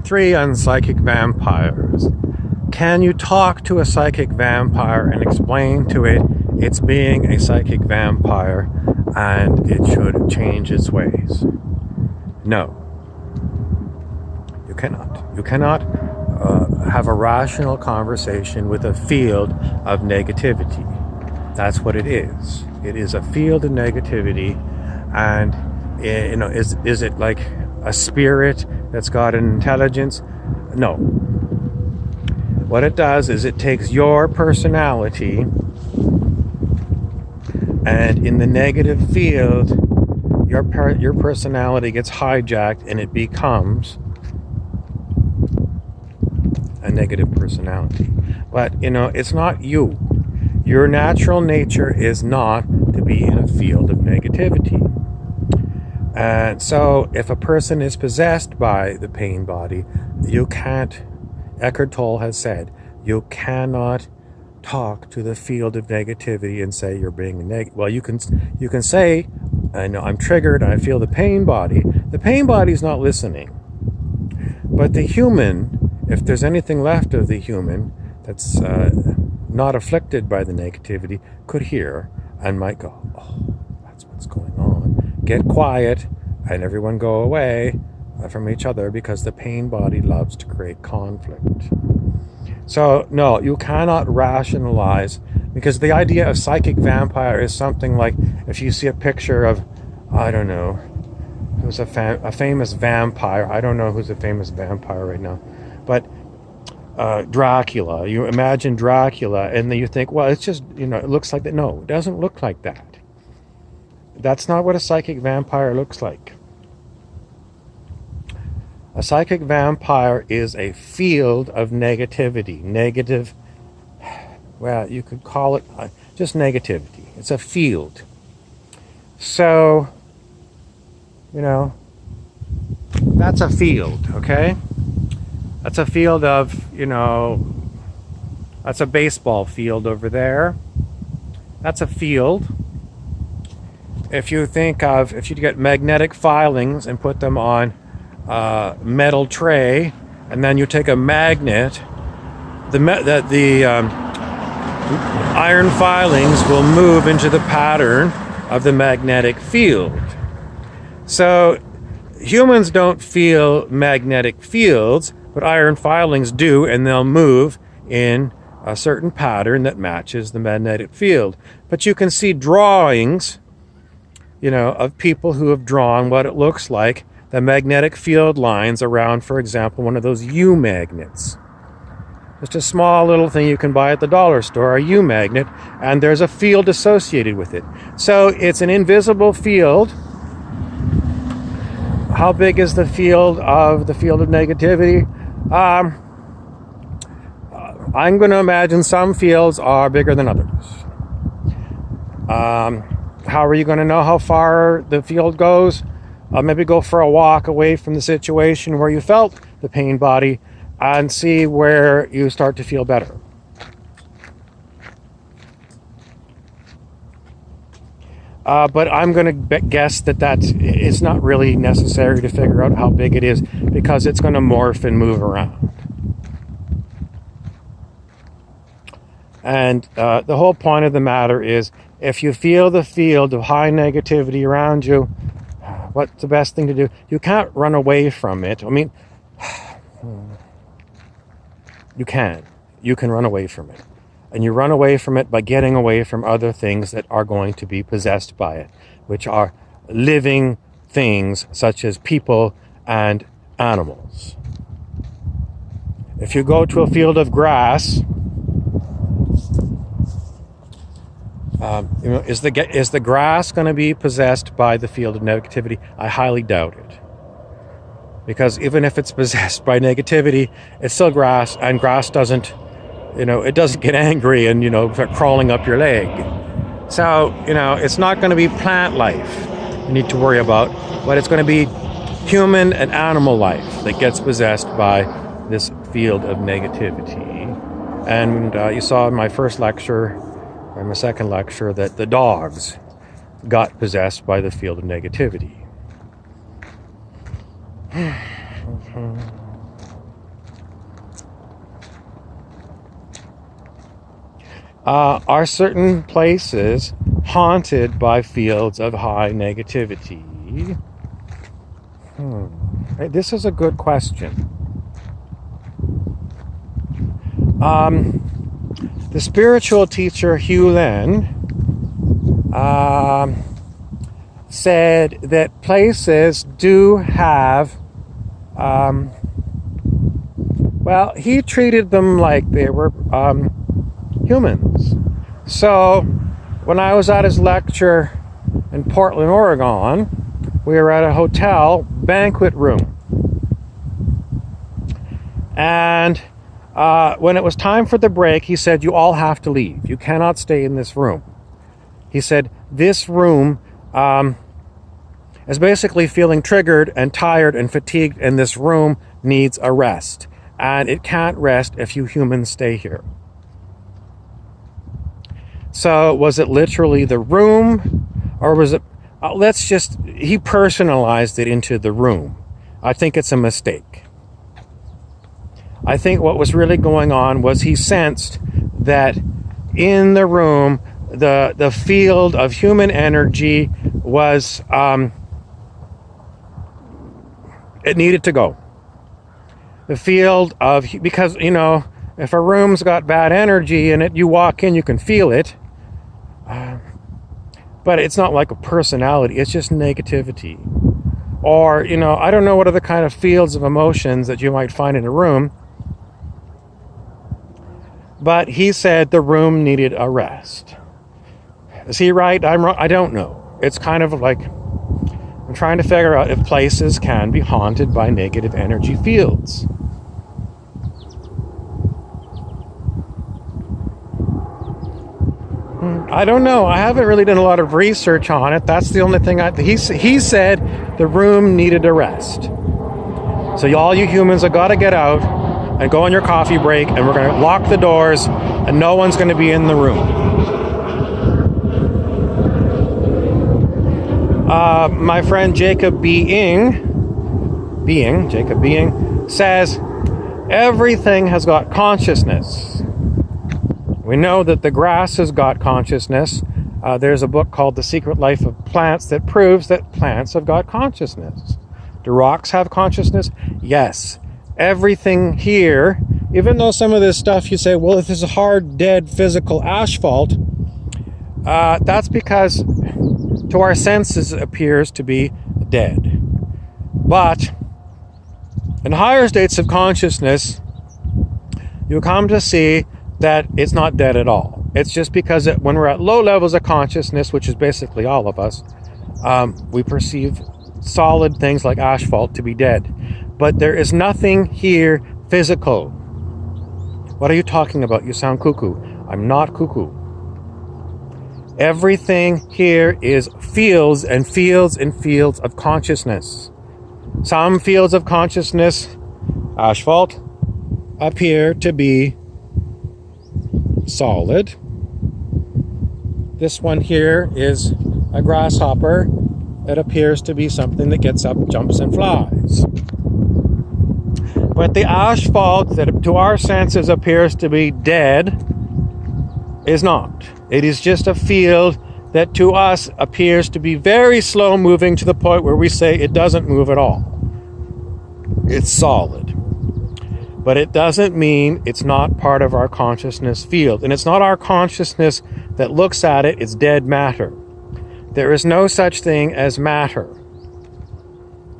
3 on psychic vampires. Can you talk to a psychic vampire and explain to it it's being a psychic vampire and it should change its ways? No. You cannot. You cannot have a rational conversation with a field of negativity. That's what it is. It is a field of negativity, and is it like a spirit that's got an intelligence? No. What it does is it takes your personality, and in the negative field, your personality gets hijacked and it becomes a negative personality. But it's not you. Your natural nature is not to be in a field of negativity. And so if a person is possessed by the pain body, you can't, Eckhart Tolle has said, you cannot talk to the field of negativity and say you're being negative. Well, you can say, I know I'm triggered, I feel the pain body. The pain body is not listening. But the human, if there's anything left of the human that's not afflicted by the negativity, could hear and might go, oh, that's what's going on. Get quiet and everyone go away from each other, because the pain body loves to create conflict. So no, you cannot rationalize, because the idea of psychic vampire is something like, if you see a picture of, I don't know, who's a famous vampire, I don't know who's a famous vampire right now, but Dracula, you imagine Dracula and then you think, well, it's just, it looks like that. No, it doesn't look like that. That's not what a psychic vampire looks like. A psychic vampire is a field of negativity. Negative, well, you could call it just negativity. It's a field. So, that's a field, okay? That's a field of, that's a baseball field over there. That's a field. If you get magnetic filings and put them on metal tray, and then you take a magnet, the iron filings will move into the pattern of the magnetic field. So humans don't feel magnetic fields, but iron filings do, and they'll move in a certain pattern that matches the magnetic field. But you can see drawings, of people who have drawn what it looks like the magnetic field lines around, for example, one of those U magnets. Just a small little thing you can buy at the dollar store, a U magnet, and there's a field associated with it. So it's an invisible field. How big is the field of negativity? I'm going to imagine some fields are bigger than others. How are you going to know how far the field goes? Maybe go for a walk away from the situation where you felt the pain body and see where you start to feel better. But I'm going to guess that it's not really necessary to figure out how big it is, because it's going to morph and move around. And the whole point of the matter is, if you feel the field of high negativity around you, what's the best thing to do? You can't run away from it. I mean, you can. You can run away from it. And you run away from it by getting away from other things that are going to be possessed by it, which are living things such as people and animals. If you go to a field of grass, is the grass going to be possessed by the field of negativity? I highly doubt it. Because even if it's possessed by negativity, it's still grass, and grass doesn't, it doesn't get angry and, start crawling up your leg. So, it's not going to be plant life you need to worry about, but it's going to be human and animal life that gets possessed by this field of negativity. And you saw in my first lecture, or my second lecture, that the dogs got possessed by the field of negativity. are certain places haunted by fields of high negativity? This is a good question. The spiritual teacher Hugh Len said that places do have, well, he treated them like they were humans. So when I was at his lecture in Portland, Oregon, we were at a hotel banquet room. And when it was time for the break, he said, you all have to leave. You cannot stay in this room. He said, this room is basically feeling triggered and tired and fatigued, and this room needs a rest. And it can't rest if you humans stay here. So was it literally the room, or was it, he personalized it into the room. I think it's a mistake. I think what was really going on was he sensed that in the room, the field of human energy was, it needed to go. The field of, because, if a room's got bad energy in it, you walk in, you can feel it. But it's not like a personality, it's just negativity. Or, I don't know what other kind of fields of emotions that you might find in a room. But he said the room needed a rest. Is he right? I'm wrong. I don't know. It's kind of like I'm trying to figure out if places can be haunted by negative energy fields. I don't know. I haven't really done a lot of research on it. That's the only thing he said the room needed a rest. So all you humans have got to get out and go on your coffee break, and we're going to lock the doors, and no one's going to be in the room. My friend Jacob Being says, everything has got consciousness. We know that the grass has got consciousness. There's a book called The Secret Life of Plants that proves that plants have got consciousness. Do rocks have consciousness? Yes. Everything here, even though some of this stuff you say, well, if this is hard, dead, physical asphalt, that's because to our senses it appears to be dead. But in higher states of consciousness, you come to see that it's not dead at all. It's just because when we're at low levels of consciousness, which is basically all of us, we perceive solid things like asphalt to be dead. But there is nothing here physical. What are you talking about? You sound cuckoo. I'm not cuckoo. Everything here is fields and fields and fields of consciousness. Some fields of consciousness, asphalt, appear to be solid. This one here is a grasshopper that appears to be something that gets up, jumps, and flies. But the asphalt that to our senses appears to be dead is not. It is just a field that to us appears to be very slow moving to the point where we say it doesn't move at all. It's solid. But it doesn't mean it's not part of our consciousness field. And it's not our consciousness that looks at it, it's dead matter. There is no such thing as matter.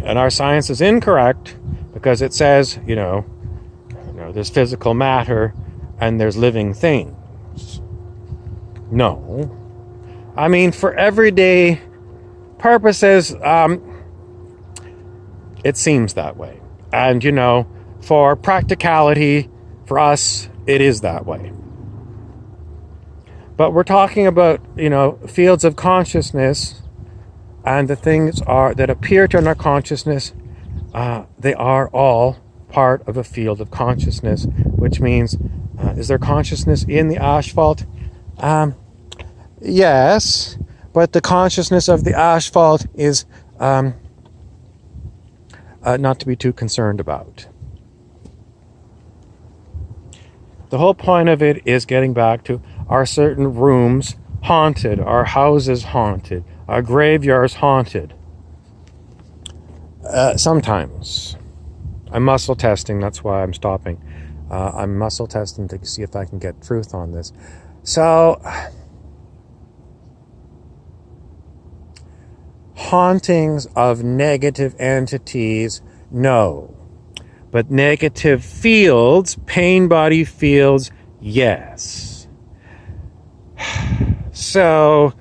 And our science is incorrect because it says, there's physical matter and there's living things. No. I mean, for everyday purposes, it seems that way. And, for practicality, for us, it is that way. But we're talking about, fields of consciousness, and the things that appear to our consciousness, they are all part of a field of consciousness, which means, is there consciousness in the asphalt? Yes, but the consciousness of the asphalt is not to be too concerned about. The whole point of it is getting back to are certain rooms haunted, are houses haunted, are graveyards haunted? Sometimes. I'm muscle testing, that's why I'm stopping. I'm muscle testing to see if I can get truth on this. So, hauntings of negative entities, no. But negative fields, pain body fields, yes. So,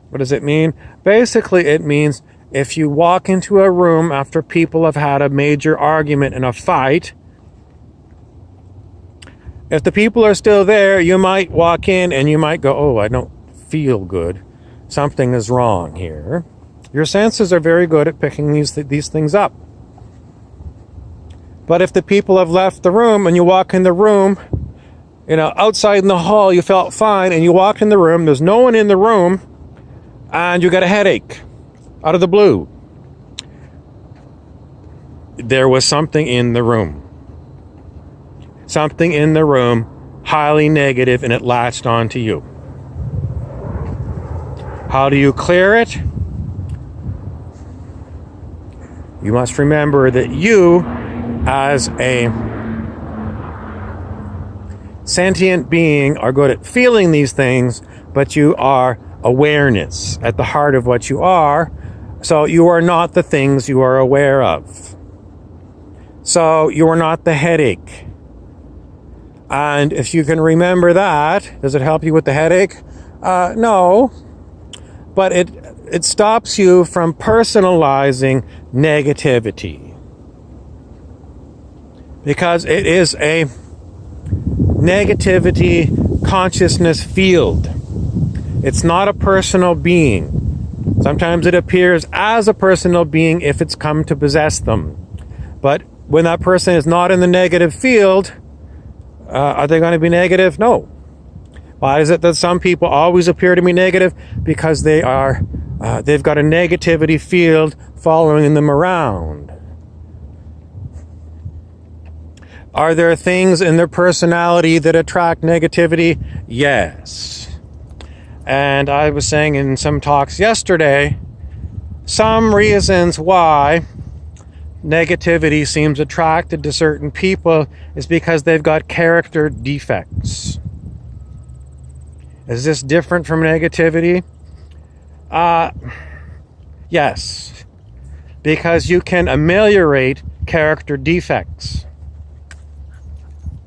what does it mean? Basically, it means if you walk into a room after people have had a major argument and a fight, if the people are still there, you might walk in and you might go, oh, I don't feel good. Something is wrong here. Your senses are very good at picking these things up. But if the people have left the room and you walk in the room, outside in the hall you felt fine, and you walk in the room, there's no one in the room, and you got a headache out of the blue. There was something in the room. Something in the room, highly negative, and it latched onto you. How do you clear it? You must remember that you, as a sentient being, are good at feeling these things, but you are awareness at the heart of what you are. So you are not the things you are aware of. So you are not the headache. And if you can remember that, does it help you with the headache? No. But it stops you from personalizing negativity. Because it is a negativity consciousness field. It's not a personal being. Sometimes it appears as a personal being if it's come to possess them. But when that person is not in the negative field, are they going to be negative? No. Why is it that some people always appear to be negative? Because they've got a negativity field following them around. Are there things in their personality that attract negativity? Yes. And I was saying in some talks yesterday, some reasons why negativity seems attracted to certain people is because they've got character defects. Is this different from negativity? Yes. Because you can ameliorate character defects.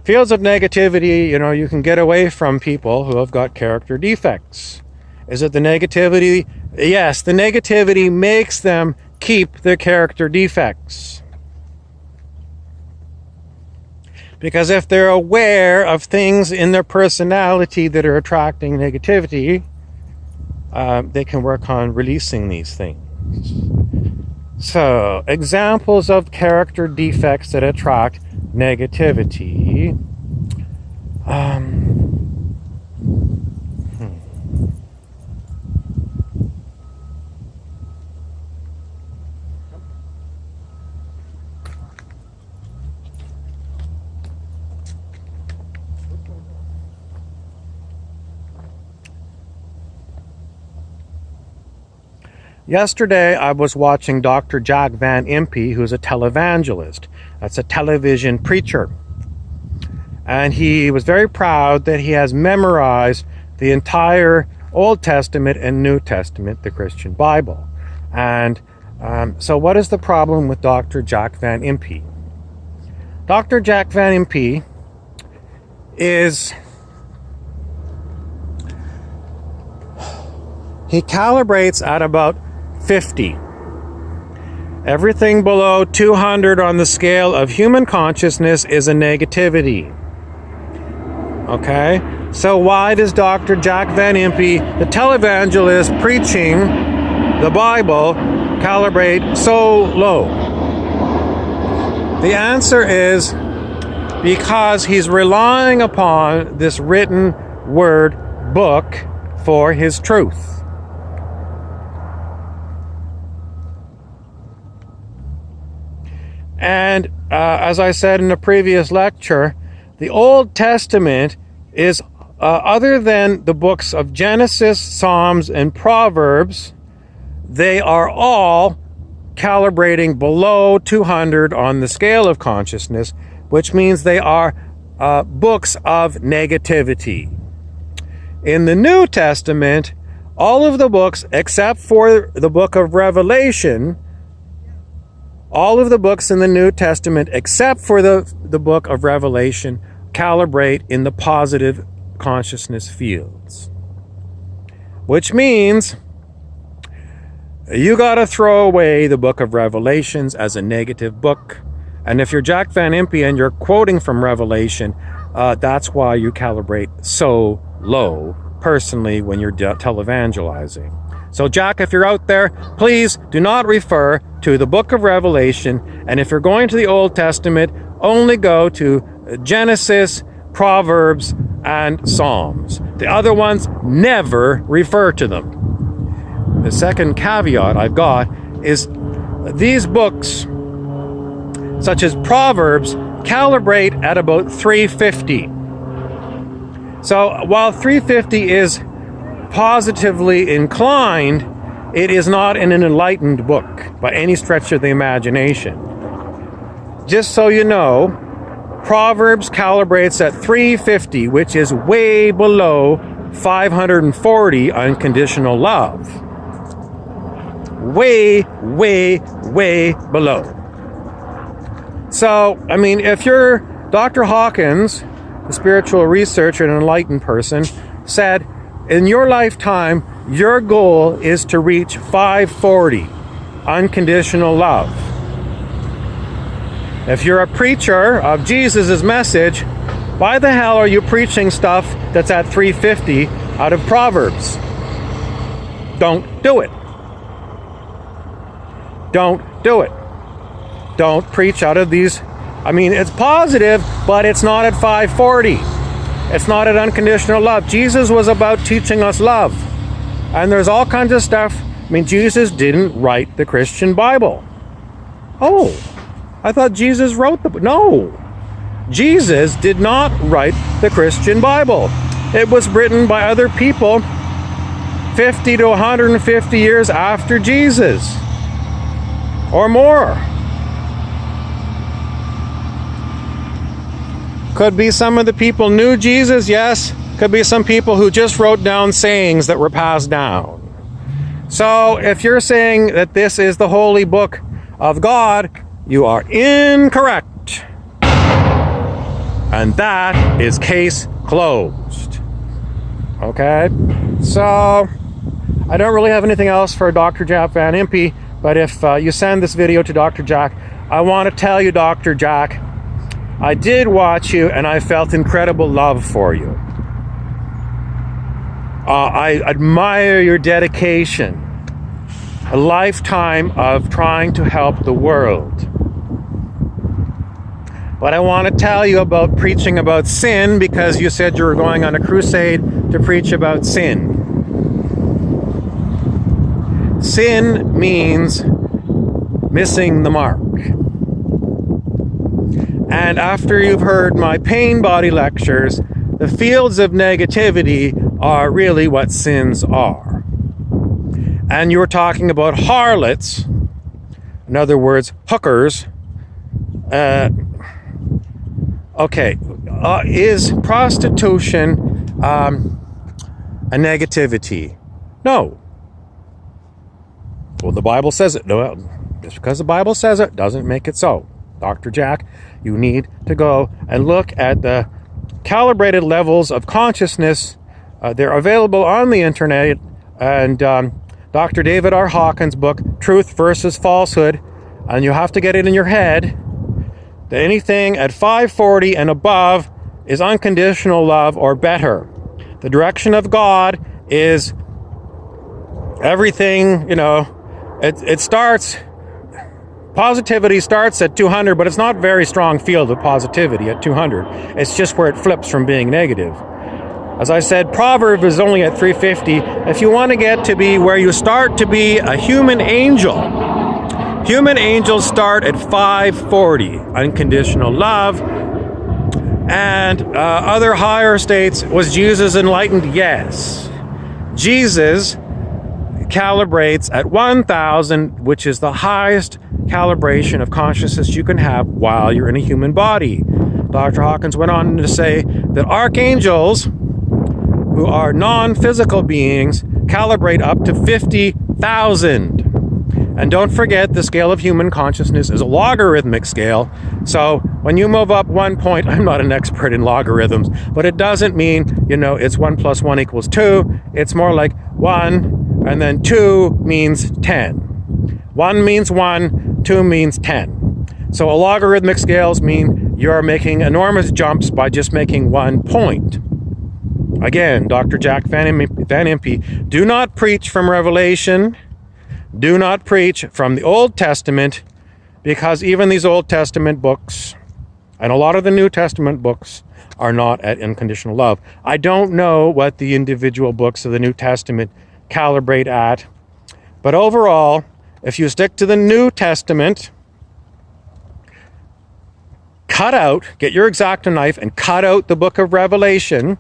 Fields of negativity, you can get away from people who have got character defects. Is it the negativity? Yes, the negativity makes them keep their character defects. Because if they're aware of things in their personality that are attracting negativity, they can work on releasing these things. So, examples of character defects that attract negativity. Yesterday, I was watching Dr. Jack Van Impe, who's a televangelist. That's a television preacher. And he was very proud that he has memorized the entire Old Testament and New Testament, the Christian Bible. And so what is the problem with Dr. Jack Van Impe? Dr. Jack Van Impe he calibrates at about 50. Everything below 200 on the scale of human consciousness is a negativity. Okay? So why does Dr. Jack Van Impe, the televangelist preaching the Bible, calibrate so low? The answer is because he's relying upon this written word book for his truth. And as I said in a previous lecture, the Old Testament is other than the books of Genesis, Psalms, and Proverbs, they are all calibrating below 200 on the scale of consciousness, which means they are books of negativity. In the New Testament, all of the books except for the book of Revelation, all of the books in the New Testament except for the book of Revelation calibrate in the positive consciousness fields. Which means you got to throw away the book of Revelations as a negative book. And if you're Jack Van Impe and you're quoting from Revelation, that's why you calibrate so low personally when you're televangelizing. So Jack, if you're out there, please do not refer to the book of Revelation. And if you're going to the Old Testament, only go to Genesis, Proverbs, and Psalms. The other ones, never refer to them. The second caveat I've got is these books, such as Proverbs, calibrate at about 350. So while 350 is positively inclined, it is not an enlightened book by any stretch of the imagination. Just so you know, Proverbs calibrates at 350, which is way below 540 unconditional love. Way, way, way below. So, I mean, if you're Dr. Hawkins, a spiritual researcher and an enlightened person, said, in your lifetime, your goal is to reach 540 unconditional love. If you're a preacher of Jesus' message, why the hell are you preaching stuff that's at 350 out of Proverbs? Don't do it. Don't do it. Don't preach out of these. I mean, it's positive, but it's not at 540. It's not at unconditional love. Jesus was about teaching us love. And there's all kinds of stuff. I mean, Jesus didn't write the Christian Bible. Oh, I thought Jesus wrote the... No. Jesus did not write the Christian Bible. It was written by other people 50 to 150 years after Jesus. Or more. Could be some of the people knew Jesus, yes. Could be some people who just wrote down sayings that were passed down. So if you're saying that this is the holy book of God, you are incorrect. And that is case closed. Okay? So I don't really have anything else for Dr. Jack Van Impe. But if you send this video to Dr. Jack, I want to tell you, Dr. Jack, I did watch you and I felt incredible love for you. I admire your dedication. A lifetime of trying to help the world. But I want to tell you about preaching about sin because you said you were going on a crusade to preach about sin. Sin means missing the mark. And after you've heard my pain body lectures, the fields of negativity are really what sins are. And you're talking about harlots, in other words, hookers. Is prostitution a negativity? No. Well, the Bible says it. No, just because the Bible says it doesn't make it so. Dr. Jack, you need to go and look at the calibrated levels of consciousness. They're available on the internet. And Dr. David R. Hawkins' book, Truth versus Falsehood. And you have to get it in your head that anything at 540 and above is unconditional love or better. The direction of God is everything, it starts, positivity starts at 200, but it's not a very strong field of positivity at 200. It's just where it flips from being negative. As I said, Proverbs is only at 350. If you want to get to be where you start to be a human angels start at 540. Unconditional love. And other higher states. Was Jesus enlightened? Yes. Jesus calibrates at 1,000, which is the highest calibration of consciousness you can have while you're in a human body. Dr. Hawkins went on to say that archangels, who are non-physical beings, calibrate up to 50,000. And don't forget, the scale of human consciousness is a logarithmic scale. So when you move up 1 point, I'm not an expert in logarithms, but it doesn't mean, it's 1 + 1 = 2. It's more like 1, and then 2 means 10. 1 means 1, 2 means 10. So logarithmic scales mean you're making enormous jumps by just making 1 point. Again, Dr. Jack Van Impe, do not preach from Revelation. Do not preach from the Old Testament, because even these Old Testament books and a lot of the New Testament books are not at unconditional love. I don't know what the individual books of the New Testament calibrate at, but overall, if you stick to the New Testament, get your X-Acto knife and cut out the book of Revelation.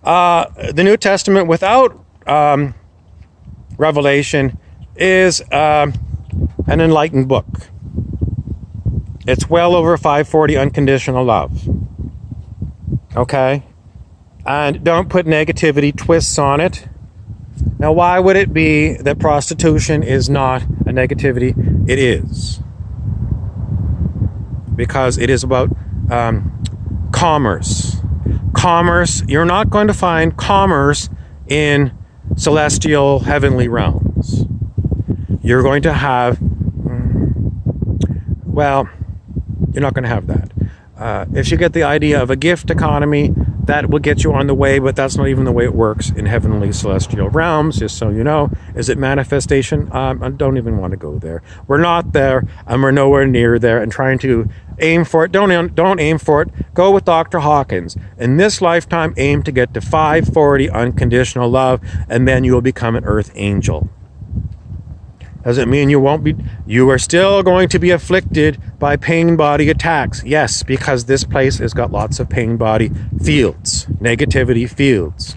The New Testament without Revelation is an enlightened book. It's well over 540 unconditional love. Okay? And don't put negativity twists on it. Now, why would it be that prostitution is not a negativity? It is. Because it is about commerce. Commerce, you're not going to find commerce in celestial heavenly realms. You're going to have, you're not going to have that. If you get the idea of a gift economy, that will get you on the way, but that's not even the way it works in heavenly celestial realms, just so you know. Is it manifestation? I don't even want to go there. We're not there, and we're nowhere near there, and trying to aim for it. Don't aim for it. Go with Dr. Hawkins. In this lifetime, aim to get to 540 unconditional love, and then you will become an earth angel. Does it mean you are still going to be afflicted by pain body attacks? Yes, because this place has got lots of pain body fields, negativity fields.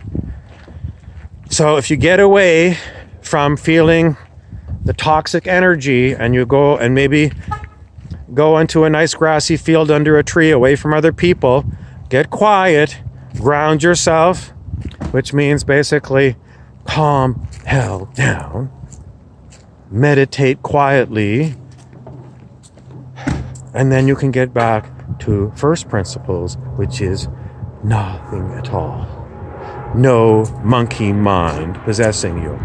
So if you get away from feeling the toxic energy and you go and maybe go into a nice grassy field under a tree away from other people, get quiet, ground yourself, which means basically calm hell down. Meditate quietly, and then you can get back to first principles, which is nothing at all. No monkey mind possessing you.